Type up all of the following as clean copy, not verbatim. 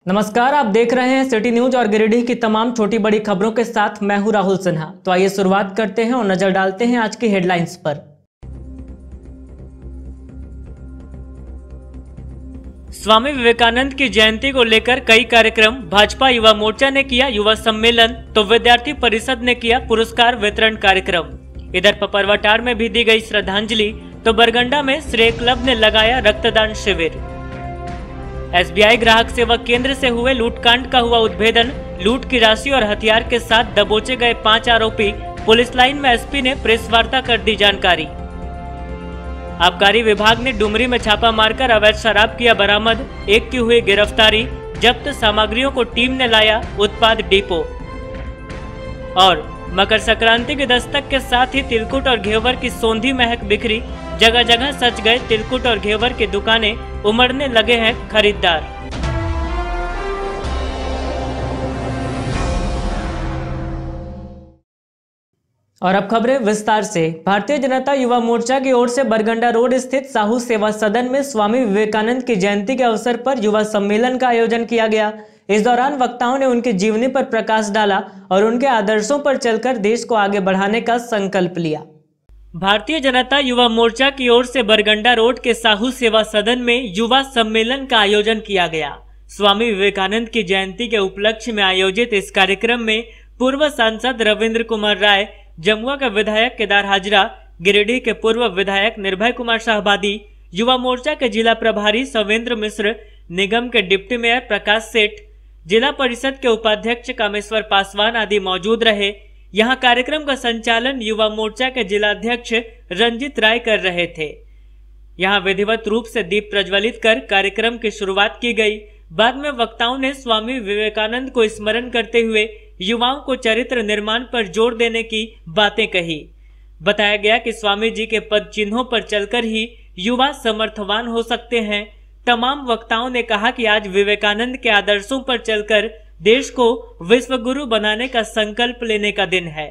नमस्कार, आप देख रहे हैं सिटी न्यूज और गिरिडीह की तमाम छोटी बड़ी खबरों के साथ मैं हूं राहुल सिन्हा। तो आइए शुरुआत करते हैं और नजर डालते हैं आज की हेडलाइंस पर। स्वामी विवेकानंद की जयंती को लेकर कई कार्यक्रम। भाजपा युवा मोर्चा ने किया युवा सम्मेलन तो विद्यार्थी परिषद ने किया पुरस्कार वितरण कार्यक्रम। इधर पपरवाटार में भी दी गई श्रद्धांजलि तो बरगंडा में श्रेय क्लब ने लगाया रक्तदान शिविर। एसबीआई ग्राहक सेवा केंद्र से हुए लूटकांड का हुआ उद्भेदन। लूट की राशि और हथियार के साथ दबोचे गए 5 आरोपी। पुलिस लाइन में एसपी ने प्रेस वार्ता कर दी जानकारी। आबकारी विभाग ने डुमरी में छापा मारकर अवैध शराब किया बरामद। एक की हुई गिरफ्तारी। जब्त सामग्रियों को टीम ने लाया उत्पाद डिपो। और मकर संक्रांति के दस्तक के साथ ही तिलकुट और घेवर की सौंधी महक बिखरी। जगह जगह सज गए तिलकुट और घेवर की दुकानें। उमड़ने लगे हैं खरीदार। और अब खबरें विस्तार से। भारतीय जनता युवा मोर्चा की ओर से बरगंडा रोड स्थित साहू सेवा सदन में स्वामी विवेकानंद की जयंती के अवसर पर युवा सम्मेलन का आयोजन किया गया। इस दौरान वक्ताओं ने उनकी जीवनी पर प्रकाश डाला और उनके आदर्शों पर चलकर देश को आगे बढ़ाने का संकल्प लिया। भारतीय जनता युवा मोर्चा की ओर से बरगंडा रोड के साहू सेवा सदन में युवा सम्मेलन का आयोजन किया गया। स्वामी विवेकानंद की जयंती के उपलक्ष्य में आयोजित इस कार्यक्रम में पूर्व सांसद रविंद्र कुमार राय, जमुआ के विधायक केदार हाजरा, गिरिडीह के पूर्व विधायक निर्भय कुमार शाहबादी, युवा मोर्चा के जिला प्रभारी सवेंद्र मिश्र, निगम के डिप्टी मेयर प्रकाश सेठ, जिला परिषद के उपाध्यक्ष कामेश्वर पासवान आदि मौजूद रहे। यहाँ कार्यक्रम का संचालन युवा मोर्चा के जिलाध्यक्ष रंजित राय कर रहे थे। यहाँ विधिवत रूप से दीप प्रज्वलित कर कार्यक्रम की शुरुआत की गई। बाद में वक्ताओं ने स्वामी विवेकानंद को स्मरण करते हुए युवाओं को चरित्र निर्माण पर जोर देने की बातें कही। बताया गया कि स्वामी जी के पद चिन्हों पर चलकर ही युवा समर्थवान हो सकते हैं। तमाम वक्ताओं ने कहा कि आज विवेकानंद के आदर्शों पर चलकर देश को विश्व गुरु बनाने का संकल्प लेने का दिन है।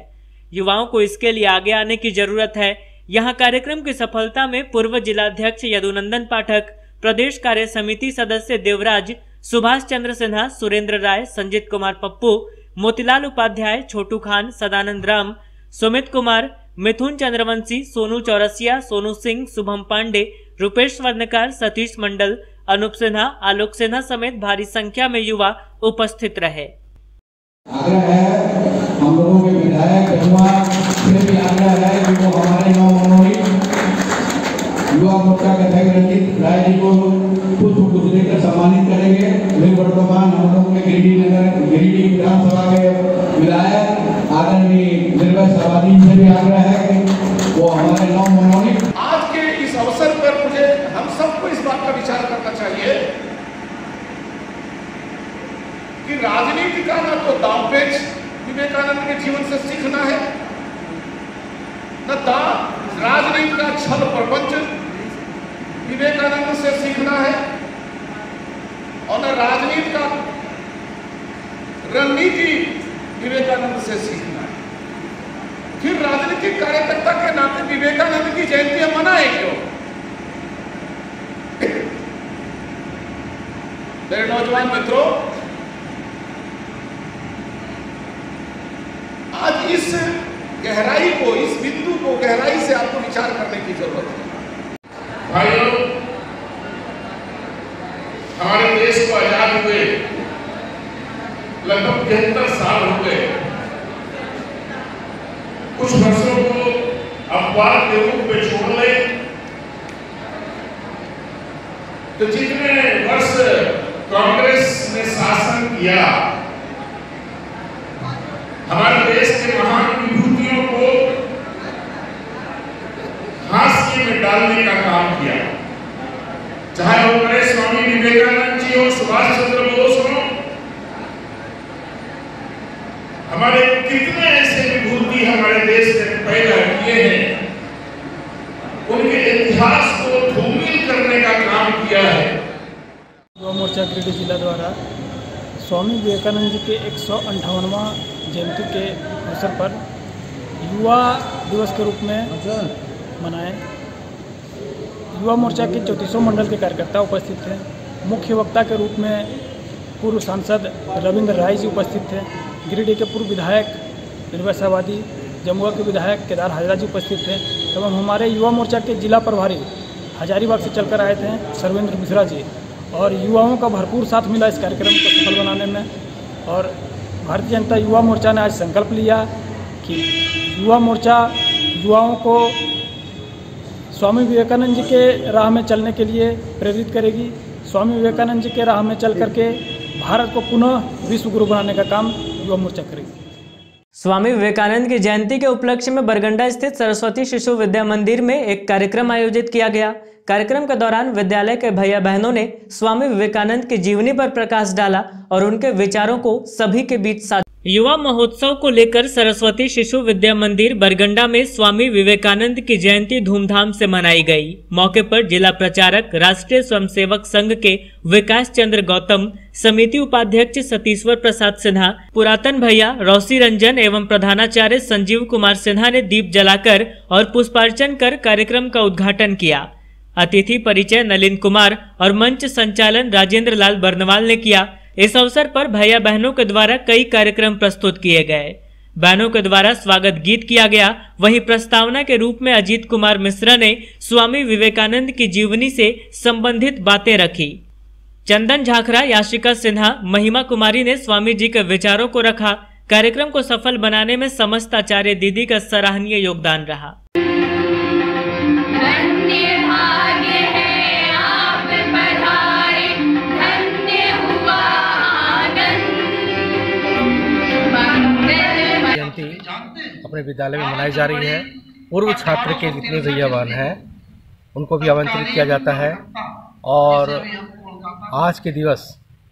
युवाओं को इसके लिए आगे आने की जरूरत है। यहाँ कार्यक्रम की सफलता में पूर्व जिलाध्यक्ष यदुनंदन पाठक, प्रदेश कार्य समिति सदस्य देवराज, सुभाष चंद्र सिन्हा, सुरेंद्र राय, संजीत कुमार पप्पू, मोतीलाल उपाध्याय, छोटू खान, सदानंद राम, सुमित कुमार, मिथुन चंद्रवंशी, सोनू चौरसिया, सोनू सिंह, शुभम पांडे, रुपेश स्वर्णकार, सतीश मंडल, अनूप सिन्हा, आलोक सिन्हा समेत भारी संख्या में युवा उपस्थित रहे। आग्रह है हम लोगों के विधायक जमुआ से भी आग्रह है कि वो हमारे नवमनोनीत युवा मोर्चा के अध्यक्ष रंजित राय जी को पुष्प देकर सम्मानित करेंगे। वर्तमान हम लोगों के गिरिडीह विधानसभा के विधायक आदरणीय निर्भय शाहबादी से भी आग्रह है कि वो हमारे नवमनोनीत। आज के इस अवसर पर मुझे हम सबको इस बात का विचार करना चाहिए कि राजनीति का ना तो दांवपेच विवेकानंद के जीवन से सीखना है, न राजनीति का छल प्रपंच विवेकानंद से सीखना है, और न राजनीति का रणनीति विवेकानंद से सीखना है। फिर राजनीतिक कार्यकर्ता के नाते विवेकानंद की जयंती मनाएं क्यों? मेरे नौजवान मित्रों, आज इस गहराई को, इस बिंदु को गहराई से आपको विचार करने की जरूरत है। भाइयों, हमारे देश को आजाद हुए लगभग 73 साल हो गए। कुछ वर्षों को अपवाद के रूप में छोड़ ले तो जितने वर्ष कांग्रेस ने शासन किया, हमारे देश के महान विभूतियों को हाशिए में डालने का काम किया। चाहे वो बड़े स्वामी विवेकानंद जी हो, सुभाष चंद्र बोस हो, हमारे कितने ऐसे विभूति हमारे देश ने पैदा किए हैं, उनके इतिहास को धूमिल करने का काम किया है। युवा मोर्चा गिरिडीह जिला द्वारा स्वामी विवेकानंद जी के 158वां जयंती के अवसर पर युवा दिवस के रूप में मनाए। युवा मोर्चा के 34 मंडल के कार्यकर्ता उपस्थित थे। मुख्य वक्ता के रूप में पूर्व सांसद रविंद्र राय जी उपस्थित थे। गिरिडीह के पूर्व विधायक निर्वैसावादी, जमुआ के विधायक केदार हाजरा जी उपस्थित थे एवं हमारे युवा मोर्चा के जिला प्रभारी हजारीबाग से चलकर आए थे सर्वेंद्र मिश्रा जी, और युवाओं का भरपूर साथ मिला इस कार्यक्रम को सफल बनाने में। और भारतीय जनता युवा मोर्चा ने आज संकल्प लिया कि युवा मोर्चा युवाओं को स्वामी विवेकानंद जी के राह में चलने के लिए प्रेरित करेगी। स्वामी विवेकानंद जी के राह में चल करके भारत को पुनः विश्व गुरु बनाने का काम युवा मोर्चा करेगी। स्वामी विवेकानंद की जयंती के उपलक्ष्य में बरगंडा स्थित सरस्वती शिशु विद्या मंदिर में एक कार्यक्रम आयोजित किया गया। कार्यक्रम के दौरान विद्यालय के भैया बहनों ने स्वामी विवेकानंद की जीवनी पर प्रकाश डाला और उनके विचारों को सभी के बीच साझा। युवा महोत्सव को लेकर सरस्वती शिशु विद्या मंदिर बरगंडा में स्वामी विवेकानंद की जयंती धूमधाम से मनाई गई। मौके पर जिला प्रचारक राष्ट्रीय स्वयंसेवक संघ के विकास चंद्र गौतम, समिति उपाध्यक्ष सतीश्वर प्रसाद सिन्हा, पुरातन भैया रौसी रंजन एवं प्रधानाचार्य संजीव कुमार सिन्हा ने दीप जलाकर और पुष्पार्चन कर कार्यक्रम का उद्घाटन किया। अतिथि परिचय नलिन कुमार और मंच संचालन राजेंद्र लाल बर्नवाल ने किया। इस अवसर पर भैया बहनों के द्वारा कई कार्यक्रम प्रस्तुत किए गए। बहनों के द्वारा स्वागत गीत किया गया। वहीं प्रस्तावना के रूप में अजीत कुमार मिश्रा ने स्वामी विवेकानंद की जीवनी से संबंधित बातें रखी। चंदन झाखरा, याशिका सिन्हा, महिमा कुमारी ने स्वामी जी के विचारों को रखा। कार्यक्रम को सफल बनाने में समस्त आचार्य दीदी का सराहनीय योगदान रहा। अपने विद्यालय में मनाई जा रही है। पूर्व छात्र के जितने भैयावान हैं उनको भी आमंत्रित किया जाता है और आज के दिवस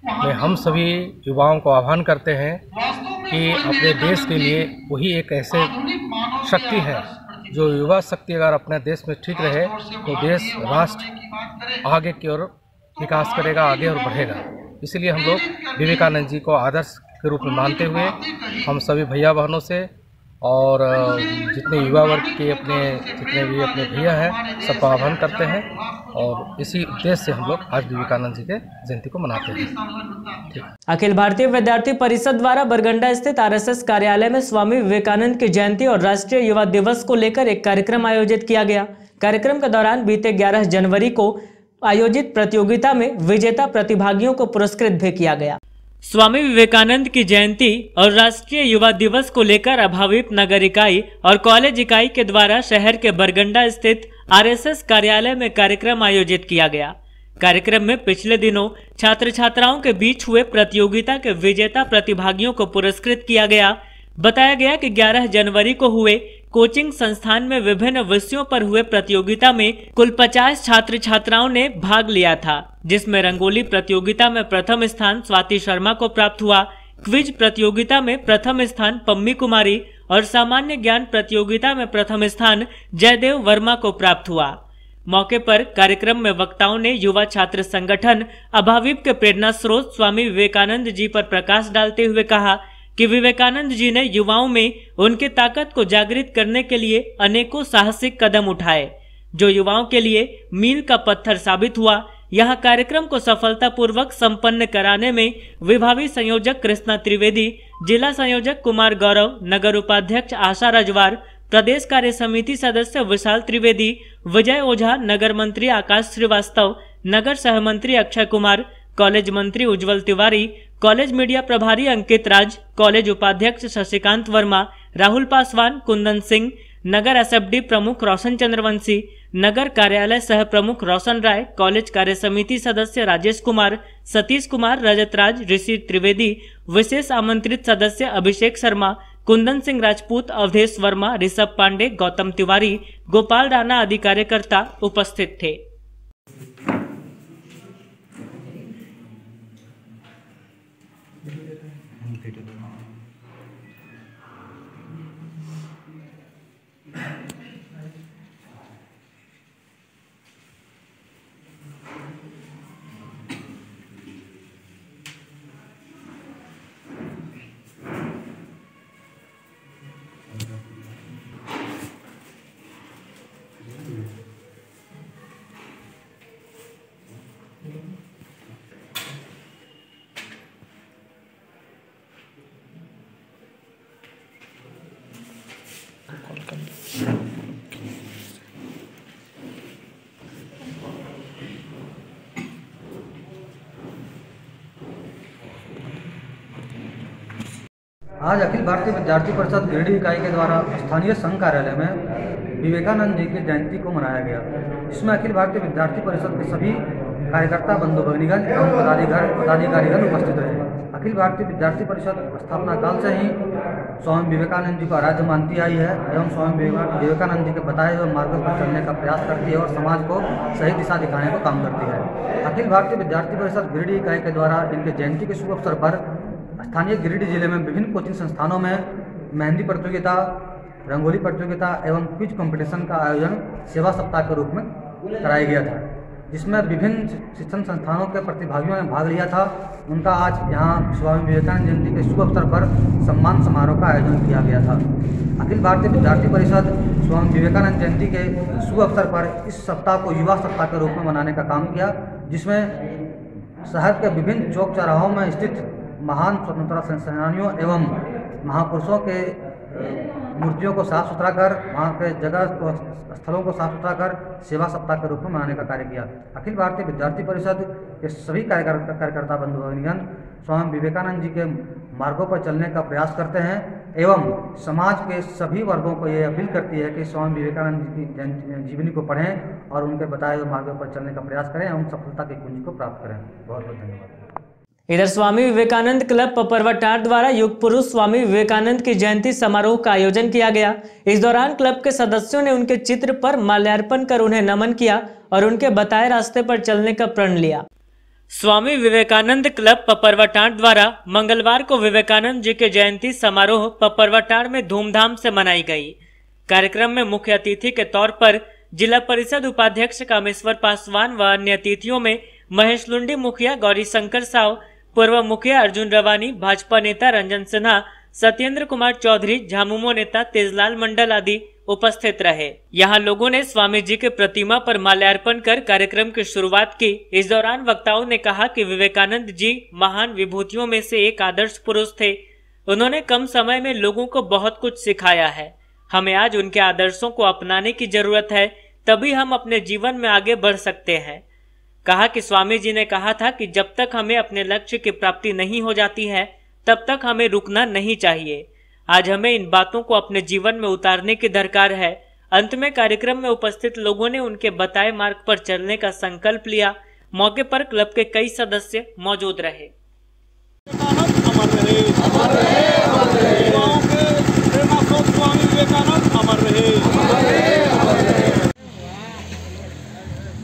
में हम सभी युवाओं को आह्वान करते हैं कि अपने देश के लिए वही एक ऐसे शक्ति है जो युवा शक्ति अगर अपने देश में ठीक रहे तो देश राष्ट्र आगे की ओर विकास करेगा, आगे और बढ़ेगा। इसलिए हम लोग विवेकानंद जी को आदर्श के रूप में मानते हुए हम सभी भैया बहनों से और जितने युवा वर्ग के जितने भी अपने भैया हैं सबका आह्वान करते हैं और इसी उद्देश्य से हम लोग आज विवेकानंद जी के जयंती को मनाते हैं। अखिल भारतीय विद्यार्थी परिषद द्वारा बरगंडा स्थित आरएसएस कार्यालय में स्वामी विवेकानंद की जयंती और राष्ट्रीय युवा दिवस को लेकर एक कार्यक्रम आयोजित किया गया। कार्यक्रम के दौरान बीते 11 जनवरी को आयोजित प्रतियोगिता में विजेता प्रतिभागियों को पुरस्कृत भी किया गया। स्वामी विवेकानंद की जयंती और राष्ट्रीय युवा दिवस को लेकर अभाविप नगर इकाई और कॉलेज इकाई के द्वारा शहर के बरगंडा स्थित आरएसएस कार्यालय में कार्यक्रम आयोजित किया गया। कार्यक्रम में पिछले दिनों छात्र छात्राओं के बीच हुए प्रतियोगिता के विजेता प्रतिभागियों को पुरस्कृत किया गया। बताया गया कि 11 जनवरी को हुए कोचिंग संस्थान में विभिन्न विषयों पर हुए प्रतियोगिता में कुल 50 छात्र छात्राओं ने भाग लिया था, जिसमें रंगोली प्रतियोगिता में प्रथम स्थान स्वाति शर्मा को प्राप्त हुआ। क्विज प्रतियोगिता में प्रथम स्थान पम्मी कुमारी और सामान्य ज्ञान प्रतियोगिता में प्रथम स्थान जयदेव वर्मा को प्राप्त हुआ। मौके पर कार्यक्रम में वक्ताओं ने युवा छात्र संगठन अभाविप के प्रेरणा स्रोत स्वामी विवेकानंद जी पर प्रकाश डालते हुए कहा कि विवेकानंद जी ने युवाओं में उनकी ताकत को जागृत करने के लिए अनेकों साहसिक कदम उठाए, जो युवाओं के लिए मील का पत्थर साबित हुआ। यहाँ कार्यक्रम को सफलतापूर्वक संपन्न कराने में विभागीय संयोजक कृष्णा त्रिवेदी, जिला संयोजक कुमार गौरव, नगर उपाध्यक्ष आशा रजवार, प्रदेश कार्य समिति सदस्य विशाल त्रिवेदी, विजय ओझा, नगर मंत्री आकाश श्रीवास्तव, नगर सहमंत्री अक्षय कुमार, कॉलेज मंत्री उज्जवल तिवारी, कॉलेज मीडिया प्रभारी अंकित राज, कॉलेज उपाध्यक्ष शशिकांत वर्मा, राहुल पासवान, कुंदन सिंह, नगर एसएफडी प्रमुख रोशन चंद्रवंशी, नगर कार्यालय सह प्रमुख रोशन राय, कॉलेज कार्य समिति सदस्य राजेश कुमार, सतीश कुमार, रजत राज, ऋषि त्रिवेदी, विशेष आमंत्रित सदस्य अभिषेक शर्मा, कुंदन सिंह राजपूत, अवधेश वर्मा, ऋषभ पांडे, गौतम तिवारी, गोपाल राणा आदि कार्यकर्ता उपस्थित थे। आज अखिल भारतीय विद्यार्थी परिषद गिरिडीह इकाई के द्वारा स्थानीय संघ कार्यालय में विवेकानंद जी की जयंती को मनाया गया, जिसमें अखिल भारतीय विद्यार्थी परिषद के सभी कार्यकर्ता बंधु भगिनीगण एवं पदाधिकारीगण उपस्थित रहे। अखिल भारतीय विद्यार्थी परिषद स्थापना काल से ही स्वामी विवेकानंद जी को आराध्य मानती आई है एवं स्वामी विवेकानंद जी के बताए हुए मार्गों पर चलने का प्रयास करती है और समाज को सही दिशा दिखाने को काम करती है। अखिल भारतीय विद्यार्थी परिषद गिरिडीह इकाई के द्वारा इनके जयंती के शुभ अवसर पर स्थानीय गिरिडीह जिले में विभिन्न कोचिंग संस्थानों में मेहंदी प्रतियोगिता, रंगोली प्रतियोगिता एवं क्विज कंपटीशन का आयोजन सेवा सप्ताह के रूप में कराया गया था, जिसमें विभिन्न शिक्षण संस्थानों के प्रतिभागियों ने भाग लिया था। उनका आज यहाँ स्वामी विवेकानंद जयंती के शुभ अवसर पर सम्मान समारोह का आयोजन किया गया था। अखिल भारतीय विद्यार्थी परिषद स्वामी विवेकानंद जयंती के शुभ अवसर पर इस सप्ताह को युवा सप्ताह के रूप में मनाने का काम किया, जिसमें शहर के विभिन्न चौक चौराहों में स्थित महान स्वतंत्रता सेनानियों एवं महापुरुषों के मूर्तियों को साफ सुथरा कर, वहाँ के जगह स्थलों को साफ सुथरा कर सेवा सप्ताह के रूप में मनाने का कार्य किया। अखिल भारतीय विद्यार्थी परिषद के सभी कार्यकर्ता बंधु भगिनीगण स्वामी विवेकानंद जी के मार्गों पर चलने का प्रयास करते हैं एवं समाज के सभी वर्गों को ये अपील करती है कि स्वामी विवेकानंद जी की जीवनी को पढ़ें और उनके बताए हुए मार्गों पर चलने का प्रयास करें एवं सफलता की कुंजी को प्राप्त करें। बहुत बहुत धन्यवाद। इधर स्वामी विवेकानंद क्लब पपरवटार द्वारा युग पुरुष स्वामी विवेकानंद की जयंती समारोह का आयोजन किया गया। इस दौरान क्लब के सदस्यों ने उनके चित्र पर माल्यार्पण कर उन्हें नमन किया और उनके बताए रास्ते पर चलने का प्रण लिया। स्वामी विवेकानंद क्लब पपरवटार द्वारा मंगलवार को विवेकानंद जी के जयंती समारोह पपरवटार में धूमधाम से मनाई गई। कार्यक्रम में मुख्य अतिथि के तौर पर जिला परिषद उपाध्यक्ष कामेश्वर पासवान व अन्य अतिथियों में महेश लुंडी मुखिया, गौरी शंकर साव, पूर्व मुखिया अर्जुन रवानी, भाजपा नेता रंजन सिन्हा, सत्येंद्र कुमार चौधरी, झामुमो नेता तेजलाल मंडल आदि उपस्थित रहे। यहाँ लोगों ने स्वामी जी के प्रतिमा पर माल्यार्पण कर कार्यक्रम की शुरुआत की। इस दौरान वक्ताओं ने कहा कि विवेकानंद जी महान विभूतियों में से एक आदर्श पुरुष थे। उन्होंने कम समय में लोगों को बहुत कुछ सिखाया है। हमें आज उनके आदर्शों को अपनाने की जरूरत है, तभी हम अपने जीवन में आगे बढ़ सकते हैं। कहा कि स्वामी जी ने कहा था कि जब तक हमें अपने लक्ष्य की प्राप्ति नहीं हो जाती है, तब तक हमें रुकना नहीं चाहिए। आज हमें इन बातों को अपने जीवन में उतारने की दरकार है। अंत में कार्यक्रम में उपस्थित लोगों ने उनके बताए मार्ग पर चलने का संकल्प लिया। मौके पर क्लब के कई सदस्य मौजूद रहे।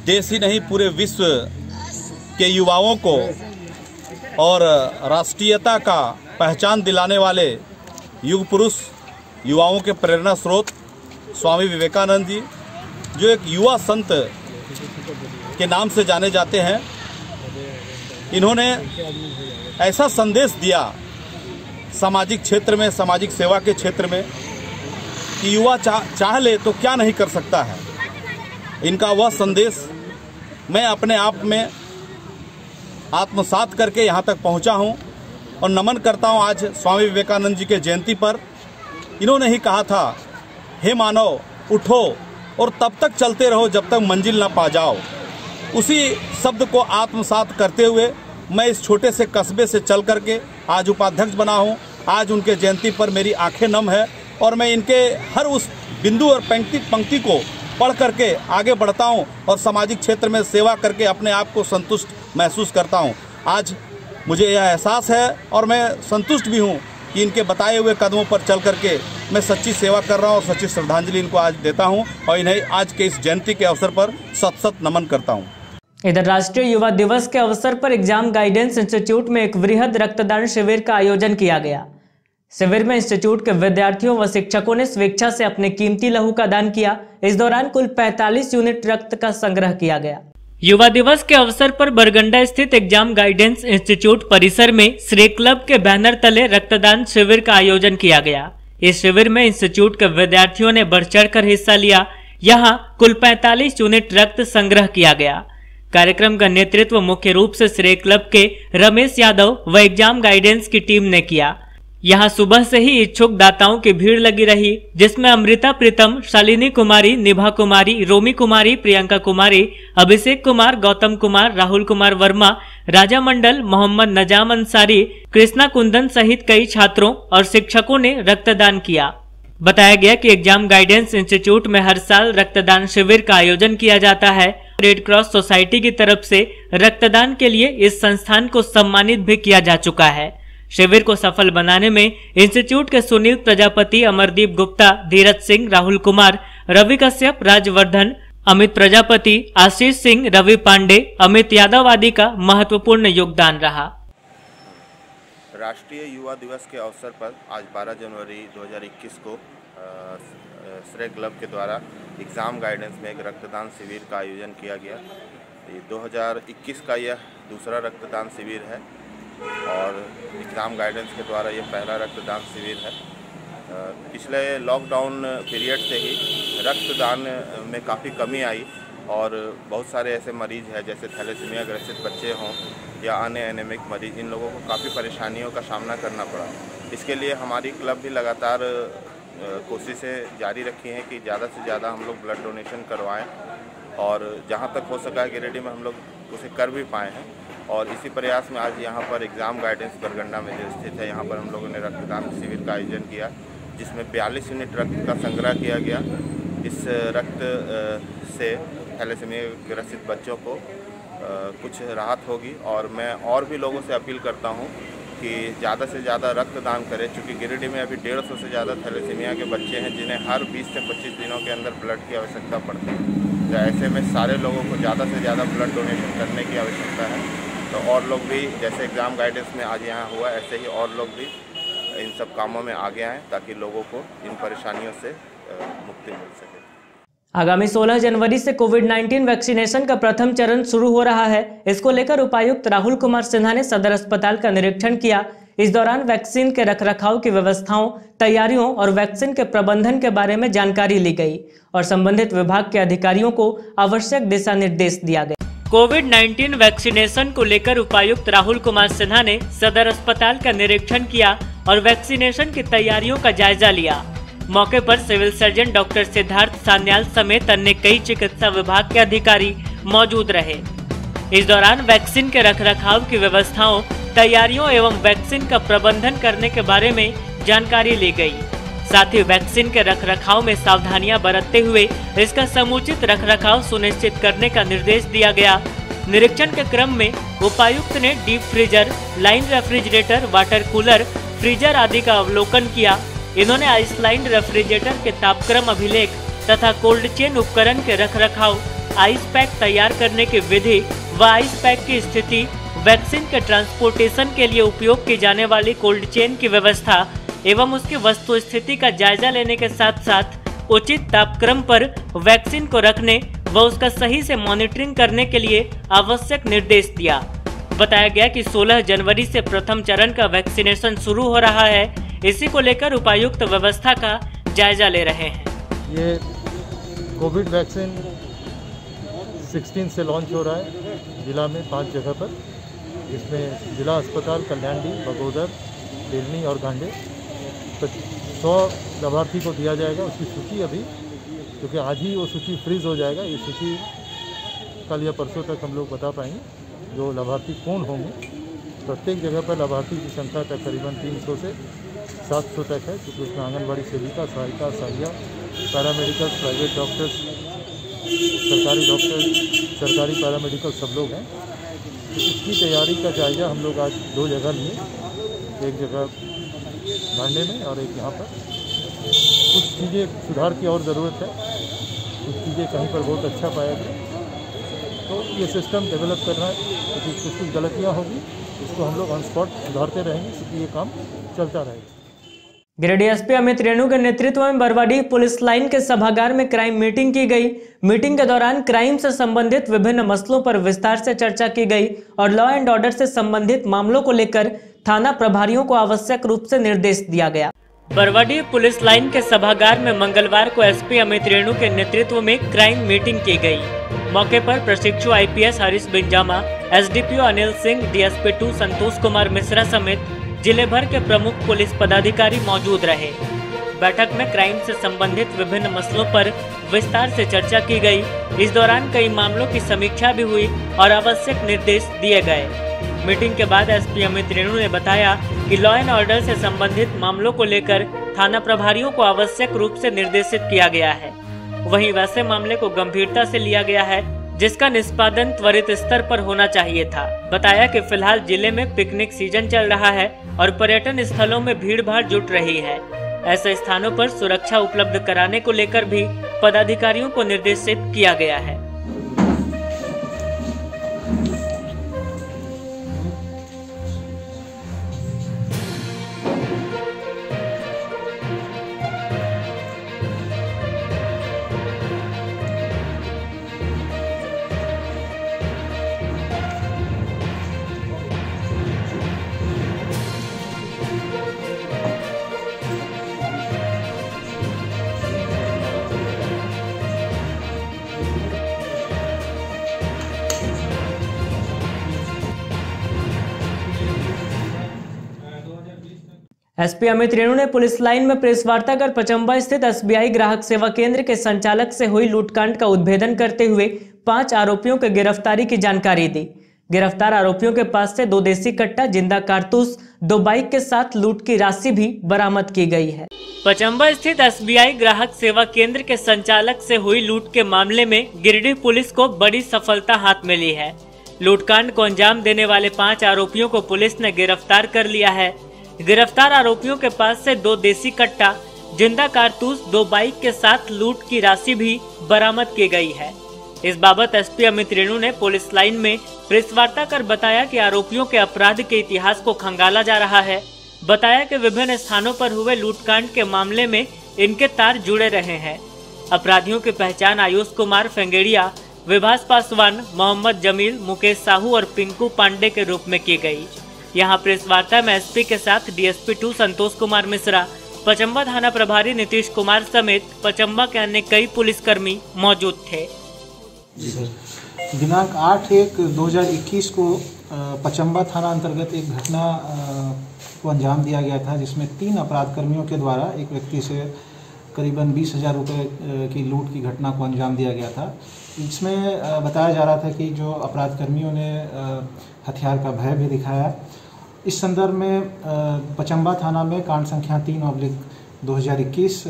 देश ही नहीं पूरे विश्व के युवाओं को और राष्ट्रीयता का पहचान दिलाने वाले युग पुरुष, युवाओं के प्रेरणा स्रोत स्वामी विवेकानंद जी, जो एक युवा संत के नाम से जाने जाते हैं। इन्होंने ऐसा संदेश दिया सामाजिक क्षेत्र में, सामाजिक सेवा के क्षेत्र में, कि युवा चाह ले तो क्या नहीं कर सकता है। इनका वह संदेश मैं अपने आप में आत्मसात करके यहाँ तक पहुँचा हूँ और नमन करता हूँ। आज स्वामी विवेकानंद जी के जयंती पर इन्होंने ही कहा था, हे मानव उठो और तब तक चलते रहो जब तक मंजिल ना पा जाओ। उसी शब्द को आत्मसात करते हुए मैं इस छोटे से कस्बे से चल करके आज उपाध्यक्ष बना हूँ। आज उनके जयंती पर मेरी आंखें नम है और मैं इनके हर उस बिंदु और पंक्ति को पढ़ करके आगे बढ़ता हूं और सामाजिक क्षेत्र में सेवा करके अपने आप को संतुष्ट महसूस करता हूं। आज मुझे यह एहसास है और मैं संतुष्ट भी हूं कि इनके बताए हुए कदमों पर चल करके मैं सच्ची सेवा कर रहा हूं और सच्ची श्रद्धांजलि इनको आज देता हूं और इन्हें आज के इस जयंती के अवसर पर सत नमन करता हूं। इधर राष्ट्रीय युवा दिवस के अवसर पर एग्जाम गाइडेंस इंस्टीट्यूट में एक वृहद रक्तदान शिविर का आयोजन किया गया। शिविर में इंस्टीट्यूट के विद्यार्थियों व शिक्षकों ने स्वेच्छा से अपने कीमती लहू का दान किया। इस दौरान कुल 45 यूनिट रक्त का संग्रह किया गया। युवा दिवस के अवसर पर बरगंडा स्थित एग्जाम गाइडेंस इंस्टीट्यूट परिसर में श्री क्लब के बैनर तले रक्तदान शिविर का आयोजन किया गया। इस शिविर में इंस्टीट्यूट के विद्यार्थियों ने बढ़ चढ़कर हिस्सा लिया। यहाँ कुल 45 यूनिट रक्त संग्रह किया गया। कार्यक्रम का नेतृत्व मुख्य रूप से श्री क्लब के रमेश यादव व एग्जाम गाइडेंस की टीम ने किया। यहाँ सुबह से ही इच्छुक दाताओं की भीड़ लगी रही, जिसमें अमृता प्रीतम, शालिनी कुमारी, निभा कुमारी, रोमी कुमारी, प्रियंका कुमारी, अभिषेक कुमार, गौतम कुमार, राहुल कुमार वर्मा, राजा मंडल, मोहम्मद नजाम अंसारी, कृष्णा कुंदन सहित कई छात्रों और शिक्षकों ने रक्तदान किया। बताया गया कि एग्जाम गाइडेंस इंस्टीट्यूट में हर साल रक्तदान शिविर का आयोजन किया जाता है। रेड क्रॉस सोसाइटी की तरफ से रक्तदान के लिए इस संस्थान को सम्मानित भी किया जा चुका है। शिविर को सफल बनाने में इंस्टीट्यूट के सुनील प्रजापति, अमरदीप गुप्ता, धीरज सिंह, राहुल कुमार, रवि कश्यप, राजवर्धन, अमित प्रजापति, आशीष सिंह, रवि पांडे, अमित यादव आदि का महत्वपूर्ण योगदान रहा। राष्ट्रीय युवा दिवस के अवसर पर आज 12 जनवरी 2021 को श्रेय क्लब के द्वारा एग्ज़ाम गाइडेंस में एक रक्तदान शिविर का आयोजन किया गया। ये 2021 का यह दूसरा रक्तदान शिविर है और एग्ज़ाम गाइडेंस के द्वारा ये पहला रक्तदान शिविर है। पिछले लॉकडाउन पीरियड से ही रक्तदान में काफ़ी कमी आई और बहुत सारे ऐसे मरीज़ हैं जैसे थैलेसीमिया ग्रसित बच्चे हों या अन्य एनीमिक मरीज, इन लोगों को काफ़ी परेशानियों का सामना करना पड़ा। इसके लिए हमारी क्लब भी लगातार कोशिशें जारी रखी हैं कि ज़्यादा से ज़्यादा हम लोग ब्लड डोनेशन करवाएं और जहां तक हो सका गिरिडीह में हम लोग उसे कर भी पाए हैं। और इसी प्रयास में आज यहां पर एग्ज़ाम गाइडेंस बरगंडा में जो स्थित है, यहां पर हम लोगों ने रक्तदान शिविर का आयोजन किया, जिसमें 42 यूनिट रक्त का संग्रह किया गया। इस रक्त से थैलेसीमिया ग्रसित बच्चों को कुछ राहत होगी और मैं और भी लोगों से अपील करता हूं कि ज़्यादा से ज़्यादा रक्तदान करें, क्योंकि गिरिडीह में अभी 150 से ज़्यादा थैलेसीमिया के बच्चे हैं जिन्हें हर 20 से 25 दिनों के अंदर ब्लड की आवश्यकता पड़ती है। तो ऐसे में सारे लोगों को ज़्यादा से ज़्यादा ब्लड डोनेशन करने की आवश्यकता है। तो और लोग भी जैसे एग्ज़ाम गाइडेंस में आज यहाँ हुआ, ऐसे ही और लोग भी इन सब कामों में आगे आएँ ताकि लोगों को इन परेशानियों से मुक्ति मिल सके। आगामी 16 जनवरी से कोविड-19 वैक्सीनेशन का प्रथम चरण शुरू हो रहा है। इसको लेकर उपायुक्त राहुल कुमार सिन्हा ने सदर अस्पताल का निरीक्षण किया। इस दौरान वैक्सीन के रखरखाव की व्यवस्थाओं, तैयारियों और वैक्सीन के प्रबंधन के बारे में जानकारी ली गई और संबंधित विभाग के अधिकारियों को आवश्यक दिशा निर्देश दिया गया। कोविड-19 वैक्सीनेशन को लेकर उपायुक्त राहुल कुमार सिन्हा ने सदर अस्पताल का निरीक्षण किया और वैक्सीनेशन की तैयारियों का जायजा लिया। मौके पर civil surgeon doctor Siddharth Sanyal समेत अन्य कई चिकित्सा विभाग के अधिकारी मौजूद रहे। इस दौरान वैक्सीन के रखरखाव की व्यवस्थाओं, तैयारियों एवं वैक्सीन का प्रबंधन करने के बारे में जानकारी ली गई। साथ ही वैक्सीन के रखरखाव में सावधानियां बरतते हुए इसका समुचित रखरखाव सुनिश्चित करने का निर्देश दिया गया। निरीक्षण के क्रम में उपायुक्त ने deep freezer, line refrigerator, water cooler, freezer आदि का अवलोकन किया। इन्होंने आइसलाइन रेफ्रिजरेटर के तापक्रम अभिलेख तथा कोल्ड चेन उपकरण के रखरखाव, आइस पैक तैयार करने की विधि व आइस पैक की स्थिति, वैक्सीन के ट्रांसपोर्टेशन के लिए उपयोग की जाने वाली कोल्ड चेन की व्यवस्था एवं उसकी वस्तु स्थिति का जायजा लेने के साथ साथ उचित तापक्रम पर वैक्सीन को रखने व उसका सही से मॉनिटरिंग करने के लिए आवश्यक निर्देश दिया। बताया गया कि 16 जनवरी से प्रथम चरण का वैक्सीनेशन शुरू हो रहा है। इसी को लेकर उपायुक्त व्यवस्था का जायजा ले रहे हैं। ये कोविड वैक्सीन 16 से लॉन्च हो रहा है जिला में 5 जगह पर, जिसमें जिला अस्पताल कल्याणी, बगोदर, बेलनी और गांडे। तो 100 लाभार्थी को दिया जाएगा। उसकी सूची अभी, क्योंकि आज ही वो सूची फ्रीज हो जाएगा, ये सूची कल या परसों तक हम लोग बता पाएंगे जो लाभार्थी कौन होंगे। प्रत्येक जगह पर लाभार्थी की संख्या तकरीबन 300 से 700 तक है, क्योंकि उसमें आंगनबाड़ी सेविका, सहायिका, सहायिया, पैरामेडिकल, प्राइवेट डॉक्टर्स, सरकारी डॉक्टर्स, सरकारी पैरामेडिकल सब लोग हैं। तो इसकी तैयारी का जायजा हम लोग आज 2 जगह लिए, एक जगह भांडे में और एक यहाँ पर। कुछ चीज़ें सुधार की और ज़रूरत है, कुछ चीज़ें कहीं पर बहुत अच्छा पाया गया, तो ये सिस्टम डेवलप करना है। क्योंकि कुछ गलतियाँ होगी, इसको हम लोग ऑन स्पॉट सुधारते रहेंगे, क्योंकि ये काम चलता रहेगा। गिरिडीह एसपी अमित रेणु के नेतृत्व में बरवाडीह पुलिस लाइन के सभागार में क्राइम मीटिंग की गई। मीटिंग के दौरान क्राइम से संबंधित विभिन्न मसलों पर विस्तार से चर्चा की गई और लॉ एंड ऑर्डर से संबंधित मामलों को लेकर थाना प्रभारियों को आवश्यक रूप से निर्देश दिया गया। बरवाडीह पुलिस लाइन के सभागार में मंगलवार को एसपी अमित रेणु के नेतृत्व में क्राइम मीटिंग की गई। मौके पर प्रशिक्षु IPS Harish Binjama, SDPO Anil Singh, DSP 2 Santosh Kumar Mishra समेत जिले भर के प्रमुख पुलिस पदाधिकारी मौजूद रहे। बैठक में क्राइम से संबंधित विभिन्न मसलों पर विस्तार से चर्चा की गई। इस दौरान कई मामलों की समीक्षा भी हुई और आवश्यक निर्देश दिए गए। मीटिंग के बाद एसपी अमित रेणु ने बताया कि लॉ एंड ऑर्डर से संबंधित मामलों को लेकर थाना प्रभारियों को आवश्यक रूप से निर्देशित किया गया है। वहीं वैसे मामले को गंभीरता से लिया गया है जिसका निष्पादन त्वरित स्तर पर होना चाहिए था। बताया कि फिलहाल जिले में पिकनिक सीजन चल रहा है और पर्यटन स्थलों में भीड़ भाड़ जुट रही है। ऐसे स्थानों पर सुरक्षा उपलब्ध कराने को लेकर भी पदाधिकारियों को निर्देशित किया गया है। एसपी अमित रेणु ने पुलिस लाइन में प्रेस वार्ता कर पचम्बा स्थित एसबीआई ग्राहक सेवा केंद्र के संचालक से हुई लूटकांड का उद्भेदन करते हुए 5 आरोपियों के गिरफ्तारी की जानकारी दी। गिरफ्तार आरोपियों के पास से 2 देसी कट्टा, जिंदा कारतूस, 2 बाइक के साथ लूट की राशि भी बरामद की गई है। पचम्बा स्थित एसबीआई ग्राहक सेवा केंद्र के संचालक से हुई लूट के मामले में गिरिडीह पुलिस को बड़ी सफलता हाथ मिली है। लूटकांड को अंजाम देने वाले 5 आरोपियों को पुलिस ने गिरफ्तार कर लिया है। गिरफ्तार आरोपियों के पास से 2 देसी कट्टा, जिंदा कारतूस, 2 बाइक के साथ लूट की राशि भी बरामद की गई है। इस बाबत एसपी अमित रेणु ने पुलिस लाइन में प्रेस वार्ता कर बताया कि आरोपियों के अपराध के इतिहास को खंगाला जा रहा है। बताया कि विभिन्न स्थानों पर हुए लूटकांड के मामले में इनके तार जुड़े रहे हैं। अपराधियों की पहचान आयुष कुमार फेंगेड़िया, विभास पासवान, मोहम्मद जमील, मुकेश साहू और पिंकू पांडे के रूप में की गई। यहाँ प्रेस वार्ता में एसपी के साथ डीएसपी 2 संतोष कुमार मिश्रा, पचम्बा थाना प्रभारी नीतीश कुमार समेत पचम्बा के अन्य कई पुलिसकर्मी मौजूद थे। दिनांक 8/1/2021 को पचम्बा थाना अंतर्गत एक घटना को अंजाम दिया गया था, जिसमें 3 अपराध कर्मियों के द्वारा एक व्यक्ति से करीबन 20,000 रुपये की लूट की घटना को अंजाम दिया गया था। इसमें बताया जा रहा था कि जो अपराध कर्मियों ने हथियार का भय भी दिखाया। इस संदर्भ में पचम्बा थाना में कांड संख्या 3/2021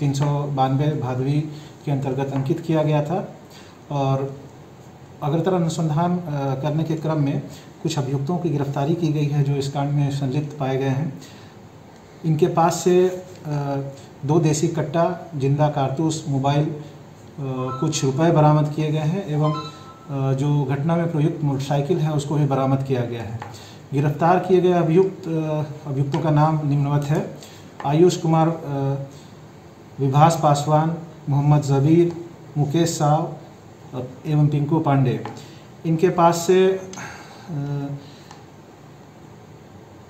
392 भादवी के अंतर्गत अंकित किया गया था और अग्रतर अनुसंधान करने के क्रम में कुछ अभियुक्तों की गिरफ्तारी की गई है जो इस कांड में संलिप्त पाए गए हैं। इनके पास से 2 देसी कट्टा, जिंदा कारतूस, मोबाइल, कुछ रुपए बरामद किए गए हैं एवं जो घटना में प्रयुक्त मोटरसाइकिल है उसको भी बरामद किया गया है। गिरफ्तार किए गए अभियुक्तों का नाम निम्नवत है: आयुष कुमार, विभास पासवान, मोहम्मद जबीर, मुकेश साव एवं पिंकू पांडे। इनके पास से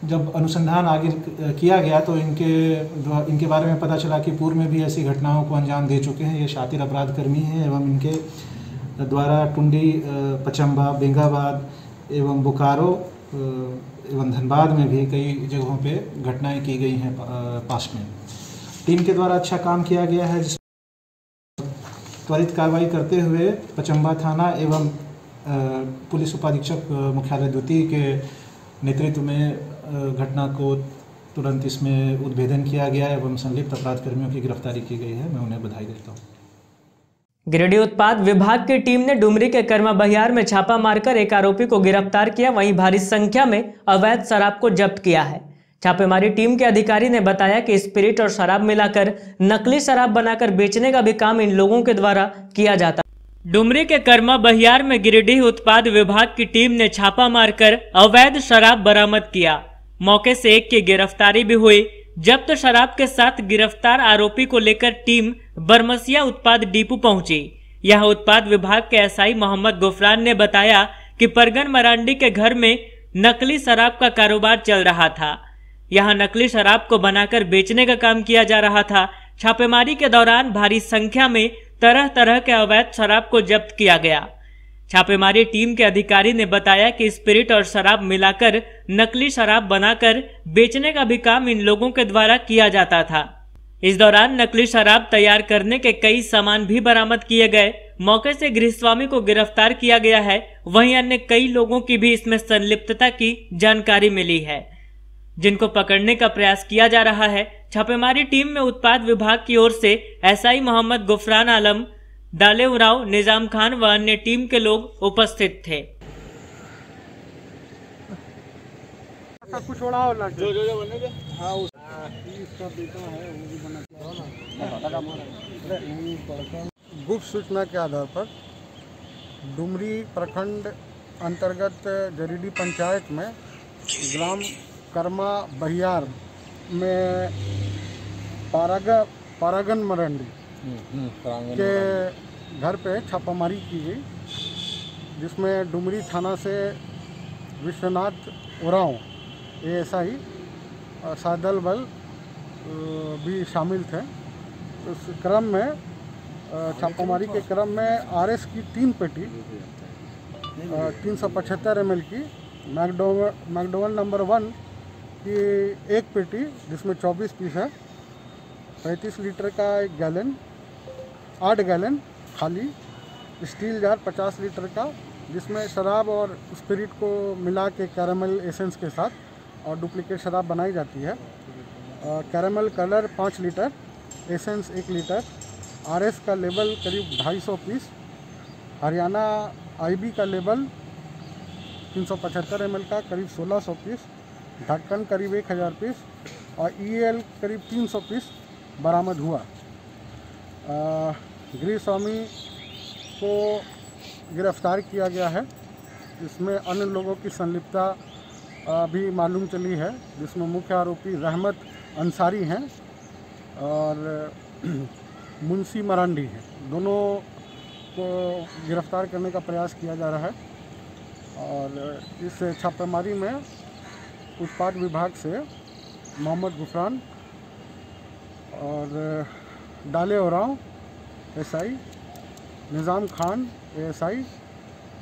जब अनुसंधान आगे किया गया तो इनके बारे में पता चला कि पूर्व में भी ऐसी घटनाओं को अंजाम दे चुके हैं। ये शातिर अपराध कर्मी हैं एवं इनके द्वारा टुंडी, पचम्बा, बेंगाबाद एवं बोकारो एवं धनबाद में भी कई जगहों पे घटनाएं की गई हैं पास्ट में। टीम के द्वारा अच्छा काम किया गया है, जिस त्वरित कार्रवाई करते हुए पचम्बा थाना एवं पुलिस उपाधीक्षक मुख्यालय द्वितीय के नेतृत्व में घटना को तुरंत इसमें उद्भेदन किया गया एवं संलिप्त अपराध कर्मियों की गिरफ्तारी की गई है। मैं उन्हें बधाई देता हूँ। गिरिडीह उत्पाद विभाग की टीम ने डुमरी के कर्मा बहियार में छापा मारकर एक आरोपी को गिरफ्तार किया। वहीं भारी संख्या में अवैध शराब को जब्त किया है। छापेमारी टीम के अधिकारी ने बताया कि स्पिरिट और शराब मिलाकर नकली शराब बनाकर बेचने का भी काम इन लोगों के द्वारा किया जाता है। डुमरी के कर्मा बहियार में गिरिडीह उत्पाद विभाग की टीम ने छापा मारकर अवैध शराब बरामद किया। मौके से एक की गिरफ्तारी भी हुई। जब्त शराब के साथ गिरफ्तार आरोपी को लेकर टीम बरमसिया उत्पाद डिपो पहुंची। यह उत्पाद विभाग के एसआई मोहम्मद गुफरान ने बताया कि परगन मरांडी के घर में नकली शराब का कारोबार चल रहा था। यहां नकली शराब को बनाकर बेचने का काम किया जा रहा था। छापेमारी के दौरान भारी संख्या में तरह तरह के अवैध शराब को जब्त किया गया। छापेमारी टीम के अधिकारी ने बताया कि स्पिरिट और शराब मिलाकर नकली शराब बनाकर बेचने का भी काम इन लोगों के द्वारा किया जाता था। इस दौरान नकली शराब तैयार करने के कई सामान भी बरामद किए गए। मौके से गृहस्वामी को गिरफ्तार किया गया है। वहीं अन्य कई लोगों की भी इसमें संलिप्तता की जानकारी मिली है, जिनको पकड़ने का प्रयास किया जा रहा है। छापेमारी टीम में उत्पाद विभाग की ओर से एसआई मोहम्मद गुफरान आलम, दालेउराव, निजाम खान व अन्य टीम के लोग उपस्थित थे। कुछ गुप्त सूचना के आधार पर डुमरी प्रखंड अंतर्गत जरीडी पंचायत में ग्राम कर्मा बहियार में पारागन मरंडी के घर पे छापामारी की गई, जिसमें डुमरी थाना से विश्वनाथ उरांव एएसआई सादल बल भी शामिल थे। उस क्रम में छापामारी के क्रम में आरएस की 3 पेटी 375 ml की, मैकडोवेल नंबर 1 की 1 पेटी जिसमें 24 पीस है, 35 लीटर का 1 गैलन, 8 गैलन खाली स्टील जार 50 लीटर का, जिसमें शराब और स्पिरिट को मिला के कैरामल एसेंस के साथ और डुप्लीकेट शराब बनाई जाती है। Caramel colour 5 litre, essence 1 litre, RS का लेबल करीब 250 पीस, हरियाणा आईबी का लेबल 375 ml का करीब 1600 पीस, ढक्कन करीब 1000 पीस और ईएल करीब 300 पीस बरामद हुआ। गृह स्वामी को गिरफ्तार किया गया है, जिसमें अन्य लोगों की संलिप्तता भी मालूम चली है, जिसमें मुख्य आरोपी रहमत अंसारी हैं और मुंशी मरांडी हैं। दोनों को गिरफ्तार करने का प्रयास किया जा रहा है और इस छापेमारी में उत्पाद विभाग से मोहम्मद गुफरान और दालेउराव एसआई, निज़ाम खान एएसआई,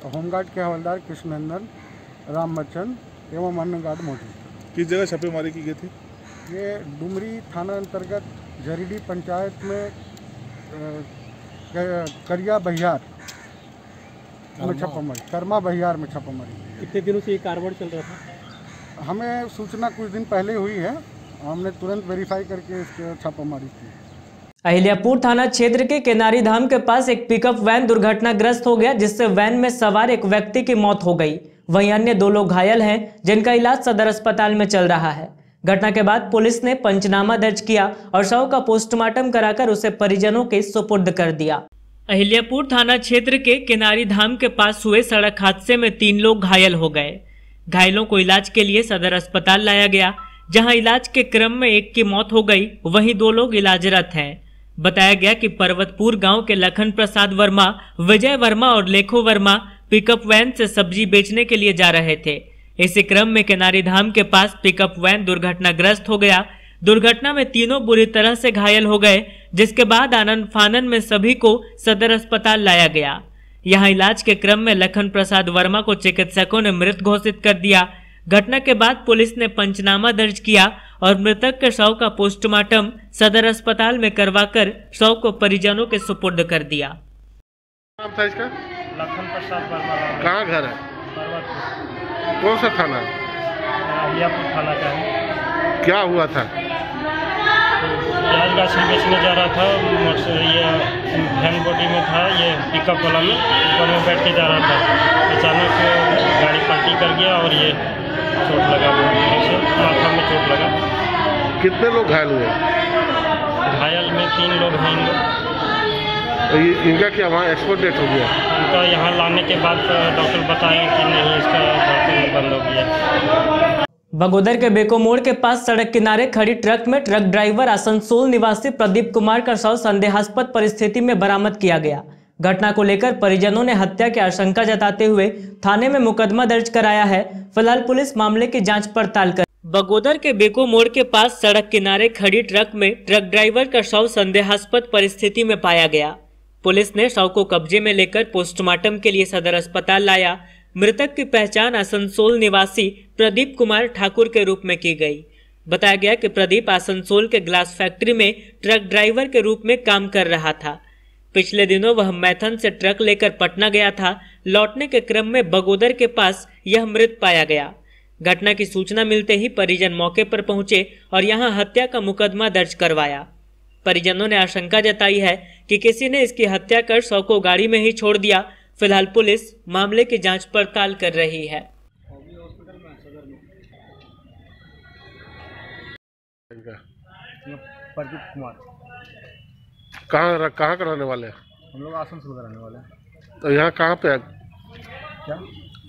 होमगार्ड के हवलदार कृष्णनंदन, राम बच्चन एवं अन्य गार्ड मौजूद। किस जगह छापेमारी की गई थी? ये डुमरी थाना अंतर्गत जरीडी पंचायत में करिया बहियार में छापामारी, कर्मा बहियार में छापामारी। कितने दिनों से ये कारोबार चल रहा था? हमें सूचना कुछ दिन पहले हुई है, हमने तुरंत वेरीफाई करके इसके छापामारी की। अहिल्यापुर थाना क्षेत्र के केनारी धाम के पास एक पिकअप वैन दुर्घटनाग्रस्त हो गया, जिससे वैन में सवार एक व्यक्ति की मौत हो गई। वहीं अन्य 2 लोग घायल हैं, जिनका इलाज सदर अस्पताल में चल रहा है। घटना के बाद पुलिस ने पंचनामा दर्ज किया और शव का पोस्टमार्टम कराकर उसे परिजनों के सुपुर्द कर दिया। अहिल्यापुर थाना क्षेत्र के केनारी धाम के पास हुए सड़क हादसे में 3 लोग घायल हो गए। घायलों को इलाज के लिए सदर अस्पताल लाया गया, जहां इलाज के क्रम में एक की मौत हो गई, वहीं 2 लोग इलाजरत हैं। बताया गया कि पर्वतपुर गांव के लखन प्रसाद वर्मा, विजय वर्मा और लेखो वर्मा पिकअप वैन से सब्जी बेचने के लिए जा रहे थे। इसी क्रम में केनारी धाम के पास पिकअप वैन दुर्घटनाग्रस्त हो गया। दुर्घटना में तीनों बुरी तरह से घायल हो गए, जिसके बाद आनंद फानन में सभी को सदर अस्पताल लाया गया। यहां इलाज के क्रम में लखन प्रसाद वर्मा को चिकित्सकों ने मृत घोषित कर दिया। घटना के बाद पुलिस ने पंचनामा दर्ज किया और मृतक के शव का पोस्टमार्टम सदर अस्पताल में करवाकर शव को परिजनों के सुपुर्द कर दिया। नाम था इसका? लखन प्रसाद वर्मा। कहाँ घर है? पर्वतपुर। कौन सा थाना? अहिल्यापुर थाना का है। क्या हुआ था? प्याज गाछी बेचने जा रहा था, ये वैन बॉडी में था, ये पिकअप वाला में ऊपर में बैठ के जा रहा था। अचानक गाड़ी पलटी कर गया और ये चोट लगा, माथा में चोट लगा। कितने लोग घायल हुए? घायल में 3 लोग हैं। तो इनका क्या वहाँ एक्सपोर्ट डेट हो गया? इनका यहाँ लाने के बाद डॉक्टर बताए कि नहीं, इसका धड़कन बंद हो गया। बगोदर के बेको मोड़ के पास सड़क किनारे खड़ी ट्रक में ट्रक ड्राइवर आसनसोल निवासी प्रदीप कुमार का शव संदेहास्पद परिस्थिति में बरामद किया गया। घटना को लेकर परिजनों ने हत्या की आशंका जताते हुए थाने में मुकदमा दर्ज कराया है। फिलहाल पुलिस मामले की जांच पड़ताल कर। बगोदर के बेको मोड़ के पास सड़क किनारे खड़ी ट्रक में ट्रक ड्राइवर का शव संदेहास्पद परिस्थिति में पाया गया। पुलिस ने शव को कब्जे में लेकर पोस्टमार्टम के लिए सदर अस्पताल लाया। मृतक की पहचान आसनसोल निवासी प्रदीप कुमार ठाकुर के रूप में की गई। बताया गया कि प्रदीप आसनसोल के ग्लास फैक्ट्री में ट्रक ड्राइवर के रूप में काम कर रहा था। पिछले दिनों वह मैथन से ट्रक लेकर पटना गया था। लौटने के क्रम में बगोदर के पास यह मृत पाया गया। घटना की सूचना मिलते ही परिजन मौके पर पहुंचे और यहां हत्या का मुकदमा दर्ज करवाया। परिजनों ने आशंका जताई है कि किसी ने इसकी हत्या कर शव को गाड़ी में ही छोड़ दिया। फिलहाल पुलिस मामले की जांच पड़ताल कर रही है। प्रदीप कुमार कहाँ का रहने वाले हैं? हम लोग आसनसोल का रहने वाले हैं। तो यहाँ कहाँ पे क्या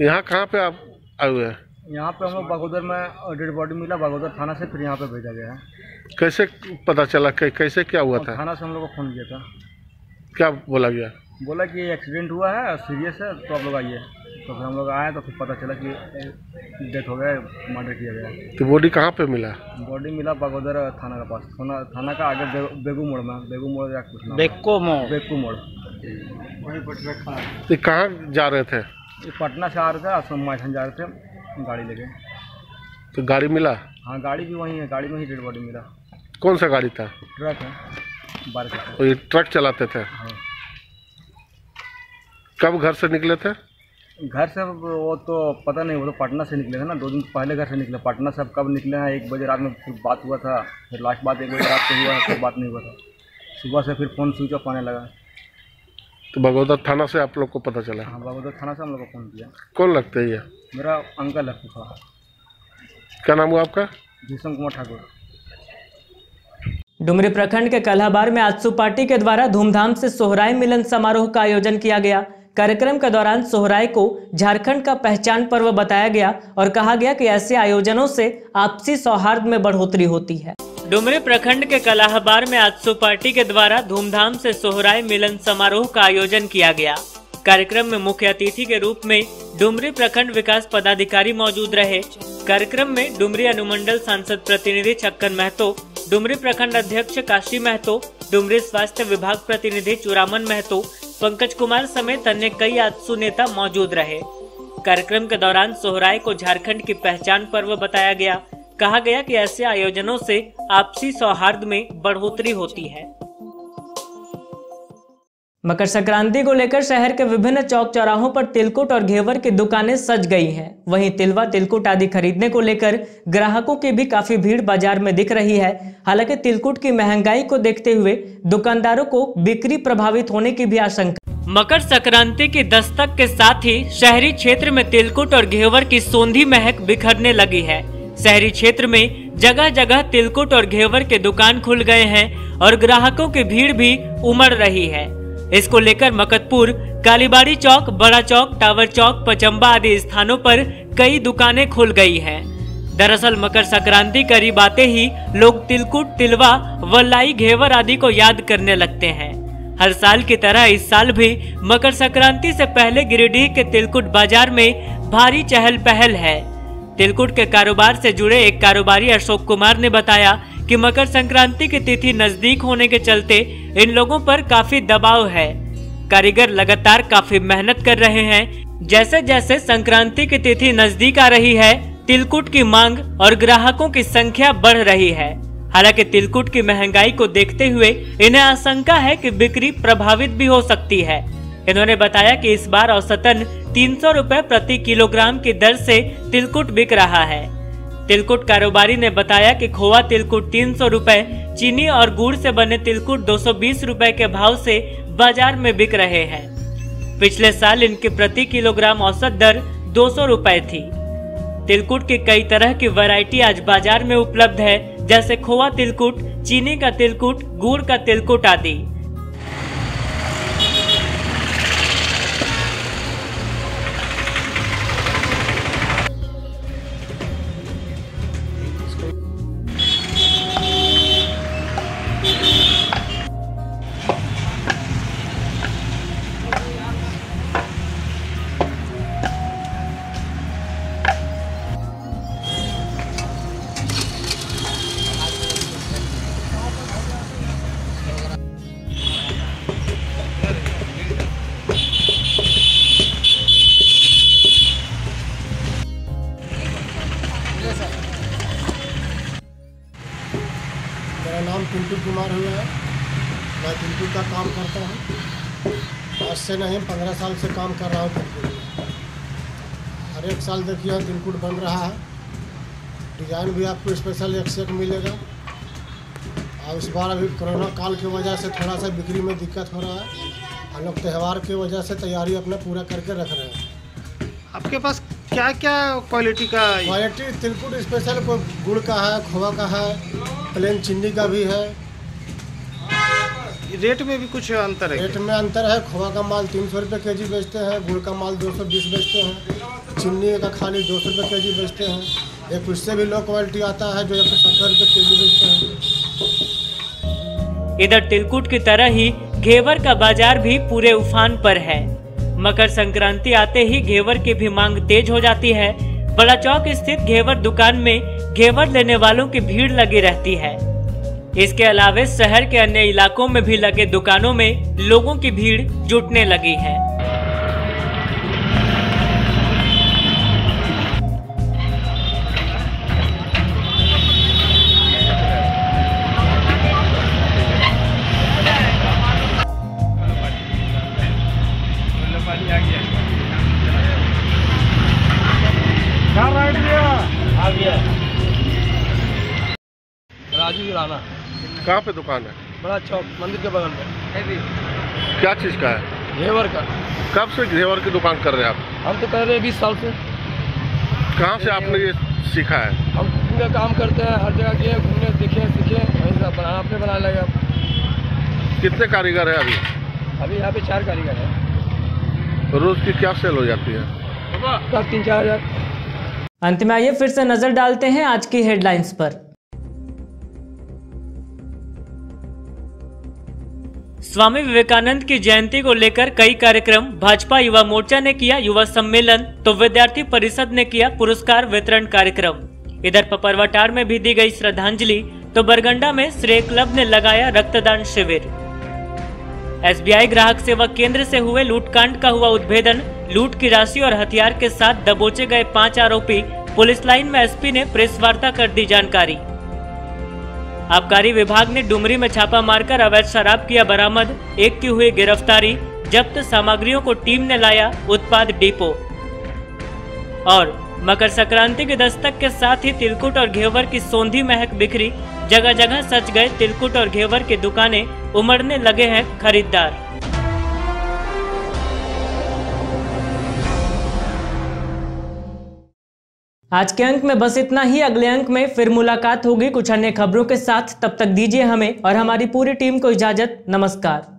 यहाँ कहाँ पे आप आए हुए हैं? यहाँ पे हम लोग बगोदर में डेड बॉडी मिला, बगोदर थाना से, फिर यहाँ पे भेजा गया है। कैसे पता चला कैसे क्या हुआ था? थाना से हम लोग को फोन किया था। क्या बोला गया? बोला कि एक्सीडेंट हुआ है, सीरियस है, तो आप लोग आइए। तो फिर हम लोग आए तो फिर पता चला कि डेथ हो गया, मर्डर किया गया। तो बॉडी कहाँ पे मिला? बॉडी मिला बगोदर थाना के पास, थाना का आगे बेगू मोड़ में, बेगू मोड़ या कुछ बेक्को मोड़। तो कहाँ जा रहे थे? पटना से आ रहे थे, मैथन जा रहे थे गाड़ी लेके। तो गाड़ी मिला? हाँ, गाड़ी भी वहीं है, गाड़ी में ही डेड बॉडी मिला। कौन सा गाड़ी था? ट्रक है, 12 का। तो ये ट्रक चलाते थे? हाँ। कब घर से निकले थे? घर से वो तो पता नहीं, वो तो पटना से निकले थे ना, 2 दिन पहले घर से निकले। पटना से अब कब निकले हैं, 1 बजे रात में फिर बात हुआ था, फिर लास्ट बात 1 बजे रात को हुआ, फिर बात नहीं हुआ था। सुबह से फिर फ़ोन स्विच ऑफ आने लगा। तो बगोदर थाना से आप लोग को पता चला? हाँ, बगोदर थाना से हम लोग को फ़ोन किया। कौन लगते हैं ये? मेरा अंकल है फूफा। क्या नाम हुआ आपका? भीषम कुमार ठाकुर। डुमरी प्रखंड के कल्हाबार में आजसू पार्टी के द्वारा धूमधाम से सोहराय मिलन समारोह का आयोजन किया गया। कार्यक्रम के दौरान सोहराय को झारखंड का पहचान पर्व बताया गया और कहा गया कि ऐसे आयोजनों से आपसी सौहार्द में बढ़ोतरी होती है। डुमरी प्रखंड के कल्हाबार में आजसू पार्टी के द्वारा धूमधाम से सोहराय मिलन समारोह का आयोजन किया गया। कार्यक्रम में मुख्य अतिथि के रूप में डुमरी प्रखंड विकास पदाधिकारी मौजूद रहे। कार्यक्रम में डुमरी अनुमंडल सांसद प्रतिनिधि छक्कन महतो, डुमरी प्रखंड अध्यक्ष काशी महतो, डुमरी स्वास्थ्य विभाग प्रतिनिधि चुरामन महतो, पंकज कुमार समेत अन्य कई आजसू नेता मौजूद रहे। कार्यक्रम के दौरान सोहराय को झारखंड की पहचान पर्व बताया गया। कहा गया कि ऐसे आयोजनों से आपसी सौहार्द में बढ़ोतरी होती है। मकर संक्रांति को लेकर शहर के विभिन्न चौक चौराहों पर तिलकुट और घेवर की दुकानें सज गई हैं। वहीं तिलवा, तिलकुट आदि खरीदने को लेकर ग्राहकों की भी काफी भीड़ बाजार में दिख रही है। हालांकि तिलकुट की महंगाई को देखते हुए दुकानदारों को बिक्री प्रभावित होने की भी आशंका। मकर संक्रांति की दस्तक के साथ ही शहरी क्षेत्र में तिलकुट और घेवर की सोंधी महक बिखरने लगी है। शहरी क्षेत्र में जगह जगह तिलकुट और घेवर के दुकान खुल गए हैं और ग्राहकों की भीड़ भी उमड़ रही है। इसको लेकर मकतपुर, कालीबाड़ी चौक, बड़ा चौक, टावर चौक, पचम्बा आदि स्थानों पर कई दुकानें खुल गई हैं। दरअसल मकर संक्रांति करीब आते ही लोग तिलकुट, तिलवा व लाई, घेवर आदि को याद करने लगते हैं। हर साल की तरह इस साल भी मकर संक्रांति से पहले गिरिडीह के तिलकुट बाजार में भारी चहल पहल है। तिलकुट के कारोबार से जुड़े एक कारोबारी अशोक कुमार ने बताया कि मकर संक्रांति की तिथि नजदीक होने के चलते इन लोगों पर काफी दबाव है। कारीगर लगातार काफी मेहनत कर रहे हैं। जैसे जैसे संक्रांति की तिथि नजदीक आ रही है, तिलकुट की मांग और ग्राहकों की संख्या बढ़ रही है। हालांकि तिलकुट की महंगाई को देखते हुए इन्हें आशंका है कि बिक्री प्रभावित भी हो सकती है। इन्होंने बताया कि इस बार औसतन 300 रुपए प्रति किलोग्राम की दर से तिलकुट बिक रहा है। तिलकुट कारोबारी ने बताया कि खोआ तिलकुट 300 रुपए, चीनी और गुड़ से बने तिलकुट 220 रुपए के भाव से बाजार में बिक रहे हैं। पिछले साल इनकी प्रति किलोग्राम औसत दर 200 रुपए थी। तिलकुट की कई तरह की वैरायटी आज बाजार में उपलब्ध है, जैसे खोआ तिलकुट, चीनी का तिलकुट, गुड़ का तिलकुट आदि। मेरा नाम पिंटू कुमार हुआ है। मैं तिलकुट का काम करता हूँ। आज से नहीं 15 साल से काम कर रहा हूँ तिलकुट में। हर एक साल देखिए तिलकुट बन रहा है। डिज़ाइन भी आपको स्पेशल एक से एक मिलेगा। और इस बार अभी कोरोना काल की वजह से थोड़ा सा बिक्री में दिक्कत हो रहा है। हम लोग त्यौहार की वजह से तैयारी अपना पूरा करके रख रहे हैं। आपके पास क्या क्या क्वालिटी का? क्वालिटी तिलकुट स्पेशल कोई गुड़ का है, खोआ का है, प्लेन चीनी का भी है। रेट में भी कुछ अंतर है? रेट में अंतर है। खोआ का माल 300 रुपये केजी बेचते हैं, गुड़ का माल 220 बेचते हैं, चीनी का खाली 200 रुपये केजी बेचते हैं। एक उससे भी लो क्वालिटी आता है जो 170 रुपये केजी बेचते हैं। इधर तिलकुट की तरह ही घेवर का बाजार भी पूरे उफान पर है। मकर संक्रांति आते ही घेवर की भी मांग तेज हो जाती है। बड़ा चौक स्थित घेवर दुकान में घेवर लेने वालों की भीड़ लगी रहती है। इसके अलावा शहर के अन्य इलाकों में भी लगे दुकानों में लोगों की भीड़ जुटने लगी है। राजू राणा। कहाँ पे दुकान है? बड़ा चौक मंदिर के बगल में। क्या चीज़ का है? घेवर का। कब से घेवर की दुकान कर रहे हैं आप? हम तो कर रहे हैं 20 साल से। कहाँ से आपने ये सीखा है? हम पूरे काम करते हैं, हर जगह गए, घूमने, देखे, सीखे, वहीं से बनाना अपने बनाने लगे। कितने कारीगर है अभी? अभी यहाँ पे 4 कारीगर है। रोज की क्या सेल हो जाती है? कब 3-4 हज़ार। अंत में आइए फिर से नजर डालते हैं आज की हेडलाइंस पर। स्वामी विवेकानंद की जयंती को लेकर कई कार्यक्रम। भाजपा युवा मोर्चा ने किया युवा सम्मेलन तो विद्यार्थी परिषद ने किया पुरस्कार वितरण कार्यक्रम। इधर पपरवाटार में भी दी गई श्रद्धांजलि तो बरगंडा में श्रेय क्लब ने लगाया रक्तदान शिविर। एसबीआई ग्राहक सेवा केंद्र से हुए लूटकांड का हुआ उद्भेदन। लूट की राशि और हथियार के साथ दबोचे गए 5 आरोपी। पुलिस लाइन में एसपी ने प्रेस वार्ता कर दी जानकारी। आबकारी विभाग ने डुमरी में छापा मारकर अवैध शराब किया बरामद। 1 की हुई गिरफ्तारी। जब्त सामग्रियों को टीम ने लाया उत्पाद डिपो। और मकर संक्रांति के दस्तक के साथ ही तिलकुट और घेवर की सौंधी महक बिखरी। जगह जगह सज गए तिलकुट और घेवर की दुकानें। उमड़ने लगे हैं खरीदार। आज के अंक में बस इतना ही। अगले अंक में फिर मुलाकात होगी कुछ अन्य खबरों के साथ। तब तक दीजिए हमें और हमारी पूरी टीम को इजाजत। नमस्कार।